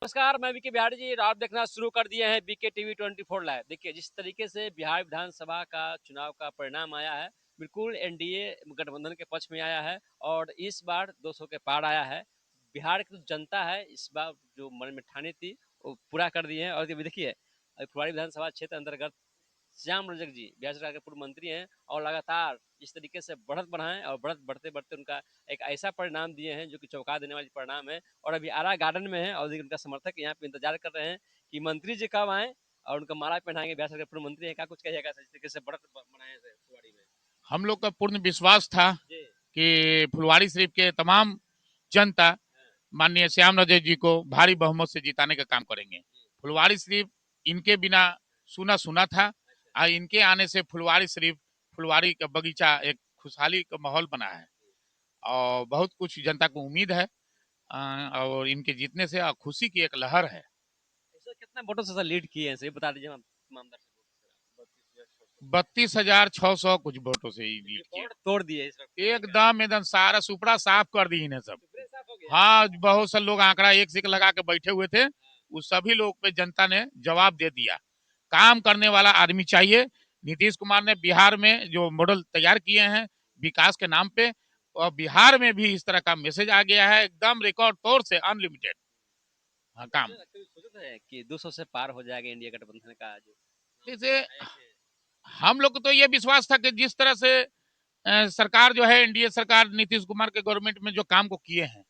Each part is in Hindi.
नमस्कार, मैं बीके बिहारी जी। आप देखना शुरू कर दिए हैं बीके टीवी 24 लाइव। देखिए, जिस तरीके से बिहार विधानसभा का चुनाव का परिणाम आया है, बिल्कुल एनडीए गठबंधन के पक्ष में आया है और इस बार 200 के पार आया है। बिहार की जो जनता है, इस बार जो मन में ठानी थी वो पूरा कर दी है। और देखिए, फुलवारी विधानसभा क्षेत्र अंतर्गत श्याम रजक जी बिहार सरकार के पूर्व मंत्री हैं और लगातार इस तरीके से बढ़त बढ़ाएं और बढ़त बढ़ते बढ़ते उनका एक ऐसा परिणाम दिए हैं जो कि चौंका देने वाली परिणाम है। और अभी आरा गार्डन में है और उनका समर्थक यहाँ पे इंतजार कर रहे हैं कि मंत्री जी कब आए और उनका माला पहनाएंगे। बिहार सरकार के पूर्व मंत्री है, क्या कुछ कहिएगा इस तरीके से बढ़त बनाए फुलवारी में? हम लोग का पूर्ण विश्वास था जी। कि फुलवारी शरीफ के तमाम जनता माननीय श्याम रजक जी को भारी बहुमत से जिताने का काम करेंगे। फुलवारी शरीफ इनके बिना सुना सुना था और इनके आने से फुलवारी शरीफ, फुलवारी का बगीचा एक खुशहाली का माहौल बना है और बहुत कुछ जनता को उम्मीद है। और इनके जीतने से खुशी की एक लहर है। ऐसा कितना वोटों से लीड किए हैं, सही बता दीजिए हम तमाम दर्शकों को। 32,600 कुछ वोटों से ही जीत किए। रिकॉर्ड तोड़ दिए इस वक्त एकदम सारा सुपड़ा साफ कर दी इन्हें सब। सुप्रीम साफ हो गया। हाँ, बहुत से लोग आंकड़ा एक से एक लगा के बैठे हुए थे, उस सभी लोग पे जनता ने जवाब दे दिया। काम करने वाला आदमी चाहिए। नीतीश कुमार ने बिहार में जो मॉडल तैयार किए हैं विकास के नाम पे, और बिहार में भी इस तरह का मैसेज आ गया है, एकदम रिकॉर्ड तौर से अनलिमिटेड काम। सोचा था कि 200 से पार हो जाएगा इंडिया गठबंधन का जो जैसे हम लोग को तो ये विश्वास था कि जिस तरह से सरकार जो है एनडीए सरकार नीतीश कुमार के गवर्नमेंट में जो काम को किए हैं,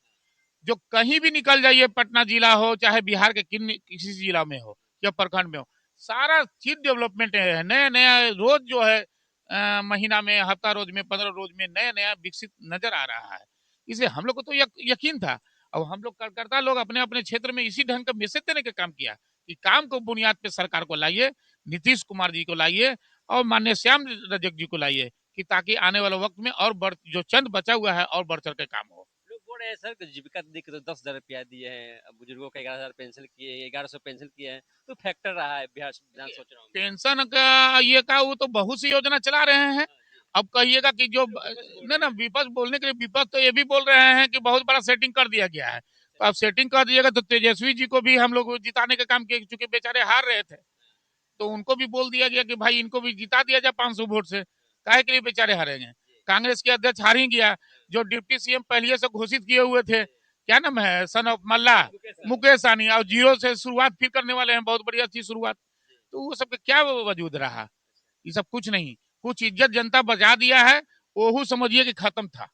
जो कहीं भी निकल जाइए, पटना जिला हो चाहे बिहार के किसी जिला में हो या प्रखंड में हो, सारा चीज डेवलपमेंट है। नया नया रोज जो है महीना में, हफ्ता रोज में, 15 रोज में नया नया विकसित नजर आ रहा है। इसे हम लोग को तो यकीन था। अब हम लोग कार्यकर्ता लोग अपने अपने क्षेत्र में इसी ढंग का मैसेज देने का काम किया कि काम को बुनियाद पे सरकार को लाइए, नीतीश कुमार जी को लाइए और माननीय श्याम रजक जी को लाइए, कि ताकि आने वाले वक्त में और जो चंद बचा हुआ है और बढ़ चढ़ के काम हो। लोग बोल रहे हैं सर कि जीविका दीदी को तो 10,000 रुपया दिए हैं, अब बुजुर्गों को 11,000 पेंशन किए, 1100 पेंशन किए हैं, तो फैक्टर रहा है बिहार विधानसभा चुनाव में। पेंशन का ये का वो तो बहुत सी योजना चला रहे हैं। अब कहिएगा कि जो ना ना विपक्ष बोलने के लिए, विपक्ष तो ये भी बोल रहे हैं कि बहुत बड़ा सेटिंग कर दिया गया है। तो अब सेटिंग कर दिएगा तो तेजस्वी जी को भी हम लोग जिताने का काम किए, चूंकि बेचारे हार रहे थे तो उनको भी बोल दिया गया कि भाई इनको भी जिता दिया जाए 500 वोट से, काहे के लिए बेचारे हारेंगे। कांग्रेस के अध्यक्ष हार ही गया, जो डिप्टी सीएम पहले से घोषित किए हुए थे, क्या नाम है, सन ऑफ मल्ला, मुकेश सहनी, और जीरो से शुरुआत फिर करने वाले हैं, बहुत बढ़िया अच्छी शुरुआत। तो वो सबका क्या वजूद रहा? ये सब कुछ नहीं, कुछ इज्जत जनता बचा दिया है, वो समझिए कि खत्म था।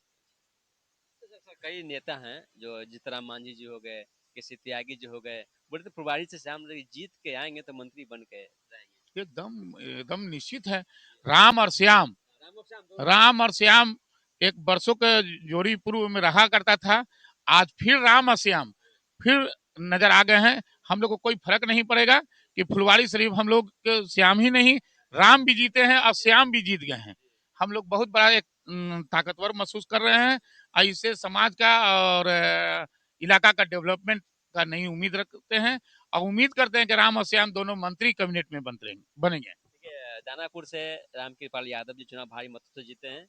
कई नेता हैं जो जीतराम मांझी जी हो गए, केसी त्यागी जी हो गए, बोले तो फुलवारी से श्याम रजक जीत के आएंगे तो मंत्री बन के जाएंगे। एकदम एकदम निश्चित है। राम और श्याम, राम और श्याम दोनों। राम और श्याम एक वर्षों के जोड़ी पूर्व में रहा करता था। आज फिर राम और श्याम फिर नजर आ गए हैं। हम लोग को कोई फर्क नहीं पड़ेगा कि फुलवारी शरीफ हम लोग के श्याम ही नहीं, राम भी जीते हैं और श्याम भी जीत गए हैं। हम लोग बहुत बड़ा एक ताकतवर महसूस कर रहे हैं और इससे समाज का और इलाका का डेवलपमेंट का नई उम्मीद रखते हैं और उम्मीद करते हैं कि राम और श्याम दोनों मंत्री कैबिनेट में बनेंगे। देखिए, दानापुर से रामकृपाल यादव जी चुनाव भारी मतों से जीते हैं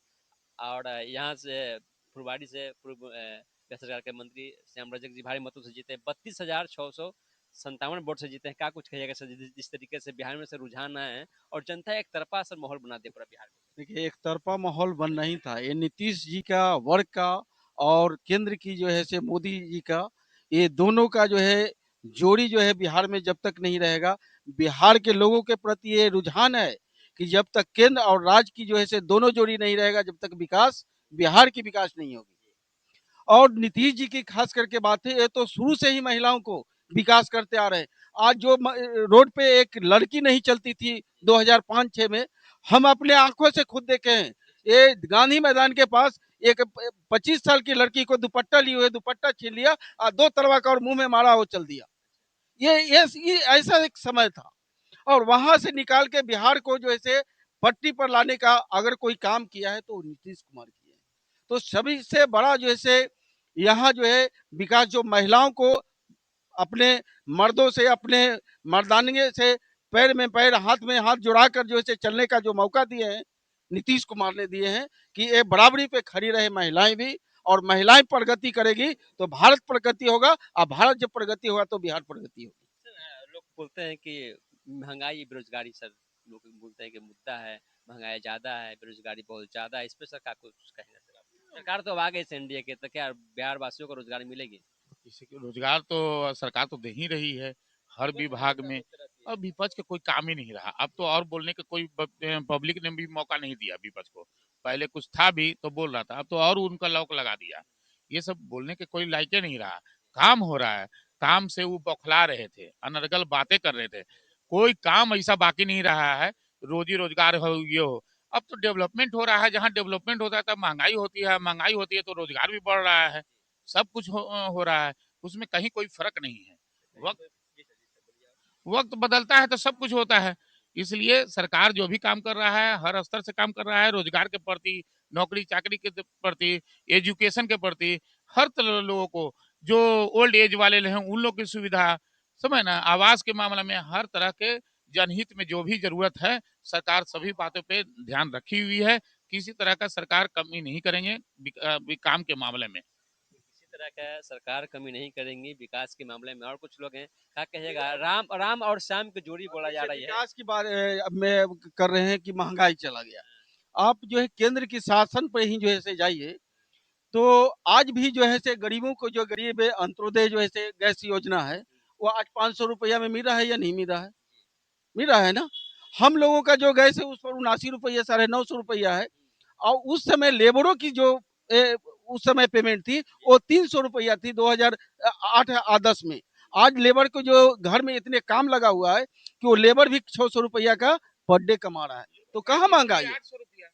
और यहाँ से फुलवारी से पूर्व बिहार सरकार के मंत्री श्याम रजक जी भारी मतों से जीते हैं, 32,657 वोट से जीते हैं। क्या कुछ कहिएगा सर, जिस तरीके से बिहार में से रुझान आए हैं और जनता एक तरफा सर माहौल बना दे पूरा बिहार में? देखिए, एक तरफा माहौल बन नहीं था, ये नीतीश जी का वर्क का और केंद्र की जो है से मोदी जी का, ये दोनों का जो है जोड़ी जो है बिहार में जब तक नहीं रहेगा, बिहार के लोगों के प्रति ये रुझान है कि जब तक केंद्र और राज्य की जो है से दोनों जोड़ी नहीं रहेगा, जब तक विकास, बिहार की विकास नहीं होगी। और नीतीश जी की खास करके बात है, ये तो शुरू से ही महिलाओं को विकास करते आ रहे हैं। आज जो रोड पे एक लड़की नहीं चलती थी 2005-6 में, हम अपने आंखों से खुद देखे हैं। ये गांधी मैदान के पास एक 25 साल की लड़की को दुपट्टा लिए हुए, दुपट्टा छीन लिया और 2 तलवा का और मुंह में मारा, वो चल दिया। ये ऐसा एक समय था और वहां से निकाल के बिहार को जो है पट्टी पर लाने का अगर कोई काम किया है तो नीतीश कुमार किए हैं। तो सभी से बड़ा जो है यहाँ जो है विकास, जो महिलाओं को अपने मर्दों से, अपने मर्दानगी से पैर में पैर, हाथ में हाथ जुड़ाकर जो है चलने का जो मौका दिए हैं नीतीश कुमार ने दिए हैं कि ये बराबरी पे खड़ी रहे महिलाएं भी और महिलाएं प्रगति करेगी तो भारत प्रगति होगा, और भारत जब प्रगति होगा तो बिहार प्रगति होगी। लोग बोलते हैं कि महंगाई बेरोजगारी सर, लोग बोलते हैं कि मुद्दा है, महंगाई ज्यादा है, बेरोजगारी बहुत ज्यादा है, इस पे सरकार को कुछ कहेंगे सर आप? सरकार तो आ गई से एनडीए के, तो क्या बिहार वासियों को रोजगार मिलेगी? किसी को रोजगार तो सरकार तो दे ही रही है हर विभाग में। और विपक्ष का कोई काम ही नहीं रहा अब तो, और बोलने का कोई पब्लिक ने भी मौका नहीं दिया विपक्ष को। पहले कुछ था भी तो बोल रहा था, अब तो और उनका लॉक लगा दिया। ये सब बोलने के कोई लायक नहीं रहा। काम हो रहा है, काम से वो बौखला रहे थे, अनर्गल बातें कर रहे थे। कोई काम ऐसा बाकी नहीं रहा है, रोजी रोजगार हो ये हो। अब तो डेवलपमेंट हो रहा है, जहाँ डेवलपमेंट होता है तब महंगाई होती है, महंगाई होती है तो रोजगार भी बढ़ रहा है। सब कुछ हो रहा है, उसमें कहीं कोई फर्क नहीं है। वक्त वक्त बदलता है तो सब कुछ होता है। इसलिए सरकार जो भी काम कर रहा है हर स्तर से काम कर रहा है, रोजगार के प्रति, नौकरी चाकरी के प्रति, एजुकेशन के प्रति, हर तरह लोगों को, जो ओल्ड एज वाले हैं उन लोग की सुविधा, समझ ना, आवास के मामले में हर तरह के जनहित में जो भी जरूरत है सरकार सभी बातों पे ध्यान रखी हुई है। किसी तरह का सरकार कमी नहीं करेंगे काम के मामले में। किसी तरह का सरकार कमी नहीं करेंगी विकास के मामले में। और कुछ लोग हैं, क्या कहिएगा? राम राम और श्याम की जोड़ी बोला जा जैसे रही है। विकास की बात में कर रहे हैं कि महंगाई चला गया, आप जो है केंद्र की शासन पर ही जो है से जाइए, तो आज भी जो है से गरीबों को, जो गरीब है, अंत्योदय जो है से गैस योजना है, वो आज 500 रुपया में मिल रहा है या नहीं मिल रहा है? मिल रहा है ना। हम लोगों का जो गैस है उस पर 79 रुपया, 950 रुपया है। और उस समय लेबरों की जो उस समय पेमेंट थी वो 300 रुपया थी 2008 10 में। आज लेबर को जो घर में इतने काम लगा हुआ है कि वो लेबर भी 600 रुपया का पर डे कमा रहा है, तो कहाँ महंगाई है? 800 रुपया।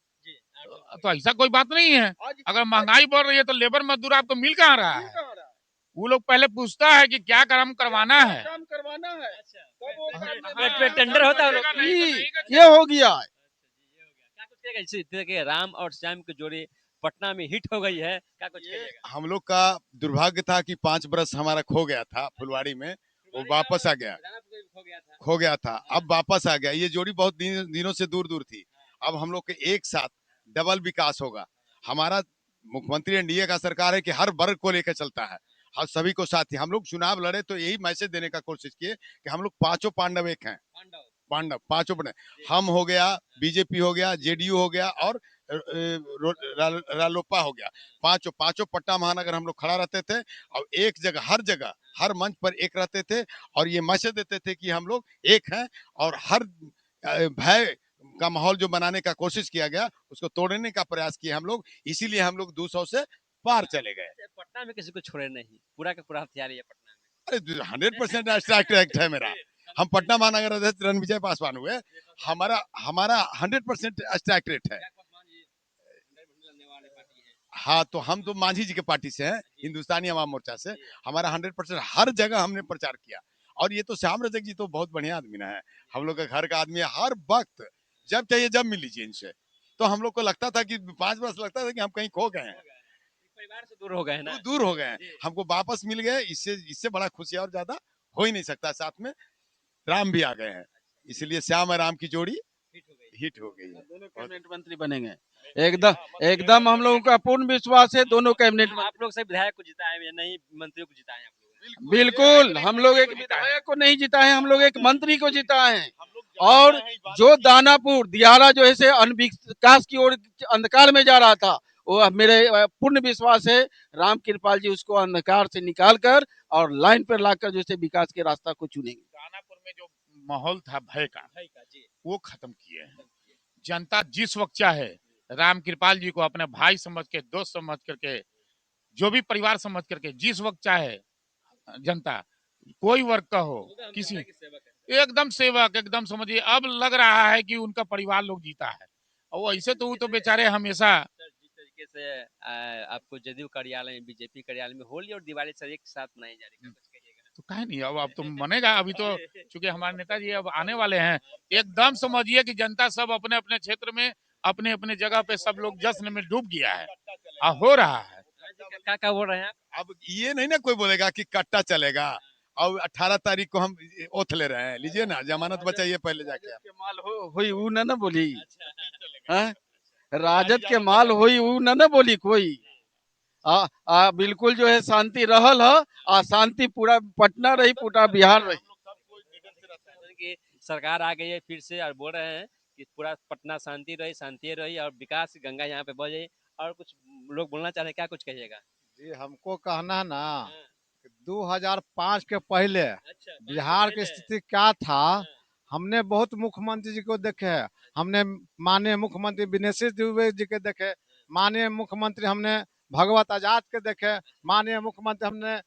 तो ऐसा कोई बात नहीं है। आज अगर महंगाई बढ़ रही है तो लेबर मजदूर आपको मिल कहाँ रहा मिल है? कहाँ रहा है? वो लोग पहले पूछता है कि क्या काम करवाना क्या है। काम करवाना है? तब वो हाँ, काम पे में टेंडर होता है वो लोग का। ये हो गया है। क्या कुछ कहेगा इसी तरह के राम और श्याम की जोड़ी पटना में हिट हो गई है, क्या कुछ ये कहिएगा? हम लोग का दुर्भाग्य था कि 5 बरस हमारा खो गया था फुलवाड़ी में, वो वापस आ गया, खो गया था। खो गया था, अब वापस आ गया। ये जोड़ी बहुत दिनों से दूर दूर थी। अब हम लोग के एक साथ डबल विकास होगा। हमारा मुख्यमंत्री एनडीए का सरकार है कि हर वर्ग को लेकर चलता है, हम सभी को साथ ही। हम लोग चुनाव लड़े तो यही मैसेज देने का कोशिश किए कि हम लोग पांचों पांडव एक हैं, पांडव। पांडव पांचों बने। हम हो गया, बीजेपी हो गया, जेडीयू हो गया और रालोपा हो गया। पांचों पांचों पटना महानगर हम लोग खड़ा रहते थे और एक जगह हर मंच पर एक रहते थे और ये मैसेज देते थे कि हम लोग एक हैं। और हर भय का माहौल जो बनाने का कोशिश किया गया उसको तोड़ने का प्रयास किए हम लोग, इसीलिए हम लोग 200 से पार चले गए। पटना में किसी को छोड़े नहीं, पूरा का पूरा हथियार है पटना में। अरे 100% एक्ट है मेरा। हम पटना महानगर अध्यक्ष रणविजय पासवान हुए, हमारा हमारा 100% स्ट्राइक रेट है। हाँ, तो हम तो मांझी जी के पार्टी से हैं, हिंदुस्तानी अवाम मोर्चा से। हमारा 100% हर जगह हमने प्रचार किया। और ये तो श्याम रजक जी तो बहुत बढ़िया आदमी ना है, हम लोग का घर का आदमी है। हर वक्त जब चाहिए जब मिल लीजिए इनसे। तो हम लोग को लगता था कि 5 वर्ष लगता था कि हम कहीं खो गए हैं, परिवार से दूर हो गए ना। दूर हो गए हैं, हमको वापस मिल गए। इससे इससे बड़ा खुशी और ज्यादा हो ही नहीं सकता। साथ में राम भी आ गए हैं, इसलिए श्याम और राम की जोड़ी हिट हो गई है। दोनों कैबिनेट मंत्री बनेंगे, एकदम एकदम हम लोगों का पूर्ण विश्वास है दोनों कैबिनेट आप लोग से विधायक को जिताए हैं, नहीं मंत्रियों को जिताए हैं आप लोग? बिल्कुल, हम लोग एक विधायक को नहीं जिताए, हम लोग एक मंत्री को जिताए हैं। और जो दानापुर दियारा जो है से अनविकास की ओर अंधकार में जा रहा था, वो अब मेरे पूर्ण विश्वास है राम कृपाल जी उसको अंधकार से निकाल कर और लाइन पर लाकर जो है विकास के रास्ता को चुनेंगे। दानापुर में जो माहौल था भय का, जी। वो खत्म किए हैं। जनता जिस वक्त चाहे राम कृपाल जी को अपने भाई समझ के, दोस्त समझ करके, जो भी परिवार समझ करके जिस वक्त चाहे जनता, कोई वर्ग का हो, किसी एकदम सेवक, एकदम समझिए अब लग रहा है कि उनका परिवार लोग जीता है। और वो ऐसे तो वो तो बेचारे हमेशा जिस तरीके से आपको जदयू कार्यालय में, बीजेपी कार्यालय में होली और दिवाली सर एक साथ मनाई जा रही है, कुछ कहिएगा? तो कहे नहीं, अब तो मनेगा। अभी तो चूंकि हमारे नेताजी अब आने वाले हैं, एकदम समझिए कि जनता सब अपने अपने क्षेत्र में, अपने अपने जगह पे सब लोग जश्न में डूब गया है और हो रहा है। क्या क्या बोल रहे हैं आप? अब ये नहीं ना कोई बोलेगा कि कट्टा चलेगा। और 18 तारीख को हम ओथ ले रहे हैं, लीजिए ना, जमानत बचाइए पहले जाके। के माल हुई ऊ ना बोली, हाँ? राजद के माल हुई ऊ ना बोली कोई। बिल्कुल जो है शांति रहल है, आ शांति पूरा पटना रही, पूरा बिहार रही। कि सरकार आ गई है फिर से और बोल रहे हैं कि पूरा पटना शांति रही और विकास गंगा यहाँ पे बहे। और कुछ लोग बोलना चाह रहे हैं, क्या कुछ कहिएगा? जी हमको कहना है ना हाँ, कि 2005 के पहले अच्छा, 5 से बिहार की पहले। स्थिति क्या था। हाँ, हमने बहुत मुख्यमंत्री जी को देखे हैं। हमने माननीय मुख्यमंत्री विनेश दुबे जी के देखे, माननीय मुख्यमंत्री हमने भगवत आजाद के देखे, माननीय मुख्यमंत्री हमने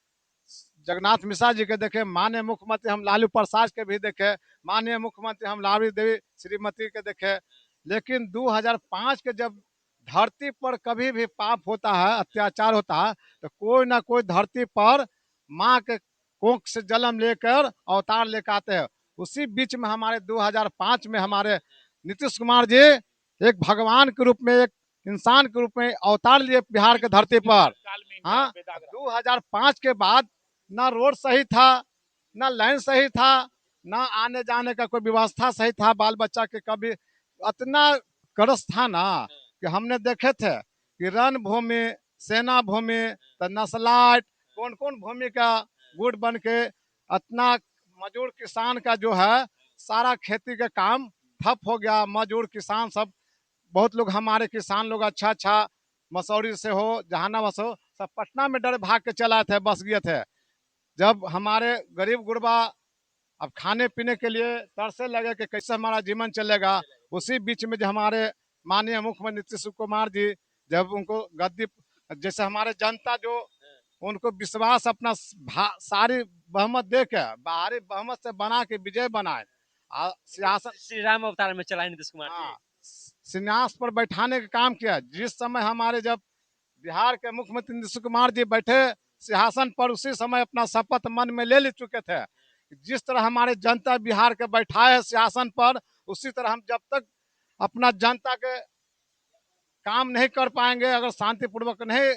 जगन्नाथ मिश्रा जी के देखे, माननीय मुख्यमंत्री हम लालू प्रसाद के भी देखे, माननीय मुख्यमंत्री हम लालू देवी श्रीमती के देखे। लेकिन 2005 के जब धरती पर कभी भी पाप होता है, अत्याचार होता है, तो कोई ना कोई धरती पर माँ के कोख से जन्म लेकर अवतार लेकर आते हैं। उसी बीच में हमारे 2005 में हमारे नीतीश कुमार जी एक भगवान के रूप में, एक इंसान के रूप में अवतार लिए बिहार के धरती पर। हाँ, 2005 के बाद ना रोड सही था, ना लाइन सही था, ना आने जाने का कोई व्यवस्था सही था, बाल बच्चा के कभी इतना करस था ना कि हमने देखे थे कि रणभूमि, सेना भूमि, तो नस्लाइट, कौन कौन भूमि का गुट बन के इतना मजदूर किसान का जो है सारा खेती का काम ठप हो गया। मजदूर किसान सब, बहुत लोग हमारे किसान लोग अच्छा अच्छा मसौरी से हो, जहानाबाद से हो, सब पटना में डर भाग के चला थे, बस गए थे। जब हमारे गरीब गुरबा अब खाने पीने के लिए तरसे लगे कि कैसे हमारा जीवन चलेगा, उसी बीच में जो हमारे माननीय मुख्यमंत्री नीतीश कुमार जी, जब उनको गद्दी, जैसे हमारे जनता जो उनको विश्वास अपना सारी बहुमत दे के, बाहरी बहुमत से बना के विजय बनाए, सियासत, श्री राम अवतार में चलाए नीतीश कुमार जी। हाँ, सिंहासन पर बैठाने का काम किया। जिस समय हमारे जब बिहार के मुख्यमंत्री नीतीश कुमार जी बैठे सिंहासन पर, उसी समय अपना शपथ मन में ले चुके थे। जिस तरह हमारे जनता बिहार के बैठाए है सिंहासन पर, उसी तरह हम जब तक अपना जनता के काम नहीं कर पाएंगे, अगर शांतिपूर्वक नहीं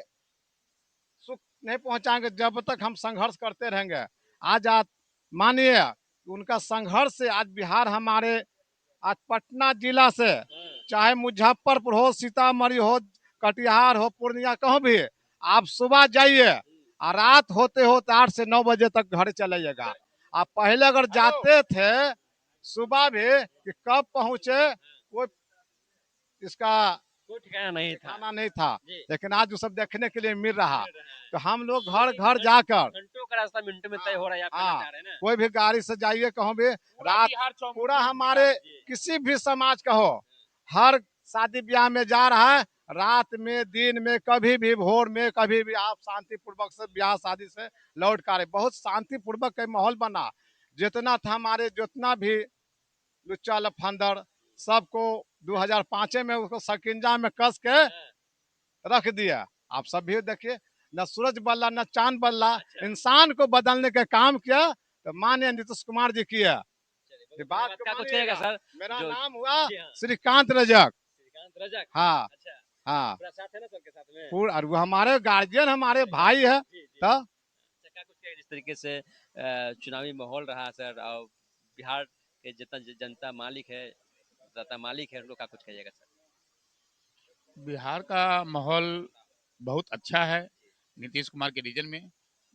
सुख नहीं पहुंचाएंगे, जब तक हम संघर्ष करते रहेंगे। आज आप मानिए उनका संघर्ष से आज बिहार हमारे, आज पटना जिला से चाहे मुजफ्फरपुर हो, सीतामढ़ी हो, कटिहार हो, पूर्णिया, कहीं भी आप सुबह जाइए और रात होते होते 8 से 9 बजे तक घर चलाइएगा। आप पहले अगर जाते थे सुबह भी कि कब पहुंचे, कोई इसका कोई ठिकाना नहीं था। खाना नहीं था। जी। लेकिन आज वो सब देखने के लिए मिल रहा। मिल रहा है। तो हम लोग घर घर जाकर, घंटों का रास्ता मिनटों में तय हो रहा है, आप कहना हाँ, चाह रहे हैं ना? कोई भी गाड़ी से जाइए कहूँ भी, रात पूरा हमारे किसी भी समाज का हो, हर शादी ब्याह में जा रहा है, रात में दिन में कभी भी भोर में कभी भी आप शांतिपूर्वक से ब्याह शादी से लौट कर, बहुत शांतिपूर्वक का माहौल बना। जितना था हमारे, जितना भी लुच्चा लफंदर, सबको 2005 में उसको सकिंजा में कस के रख दिया। आप सब भी देखिए, न सूरज बल्ला न चांद बल्ला, इंसान को बदलने का काम किया तो माननीय नीतीश कुमार जी किया। ये बात को क्या कुछ मानिएगा। कहेगा सर? मेरा जो नाम हुआ जी हाँ, श्रीकांत रजक। श्रीकांत रजक। हाँ अच्छा, हाँ, पूरा साथ है ना सबके साथ में? पूरा, और वो हमारे गार्जियन, हमारे भाई है। जी, जी। तो अच्छा, क्या कुछ कहेगा जिस तरीके से चुनावी माहौल रहा सर, और बिहार के जितना जनता मालिक है, दाता मालिक है, उनको क्या कुछ कहिएगा सर? बिहार का माहौल बहुत अच्छा है। नीतीश कुमार के रीजन में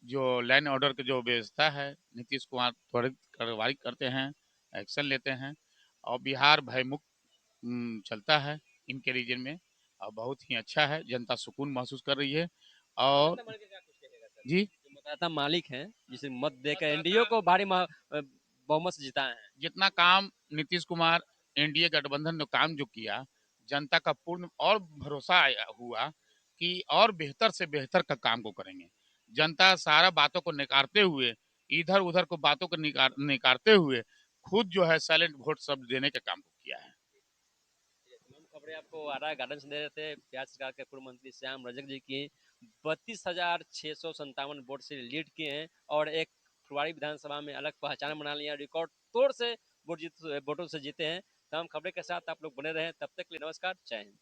जो लैंड ऑर्डर की जो व्यवस्था है, नीतीश कुमार त्वरित कार्रवाई करते हैं, एक्शन लेते हैं, और बिहार भयमुक्त चलता है इनके रीजन में, और बहुत ही अच्छा है। जनता सुकून महसूस कर रही है। और मतदाता मालिक का क्या कुछ कहिएगा सर? जी, जो मतदाता मालिक हैं, जिसे मत देकर एनडीए को भारी बहुमत से जिताए हैं। जितना काम नीतीश कुमार एनडीए गठबंधन ने काम जो किया, जनता का पूर्ण और भरोसा हुआ कि और बेहतर से बेहतर का काम को करेंगे। जनता सारा बातों को नकारते हुए, इधर उधर को बातों को नकारते हुए, खुद जो है साइलेंट वोट सब देने का काम को किया है। ये तमाम खबरें आपको आरा गार्डन से दे रहे थे बिहार सरकार के पूर्व मंत्री श्याम रजक जी की 32,657 वोट से लीड किए हैं और एक फुलवाड़ी विधानसभा में अलग पहचान बना लिया, रिकॉर्ड तोड़ से वोटों से जीते हैं। तमाम खबरें के साथ आप लोग बने रहे, तब तक के लिए नमस्कार, जय हिंद।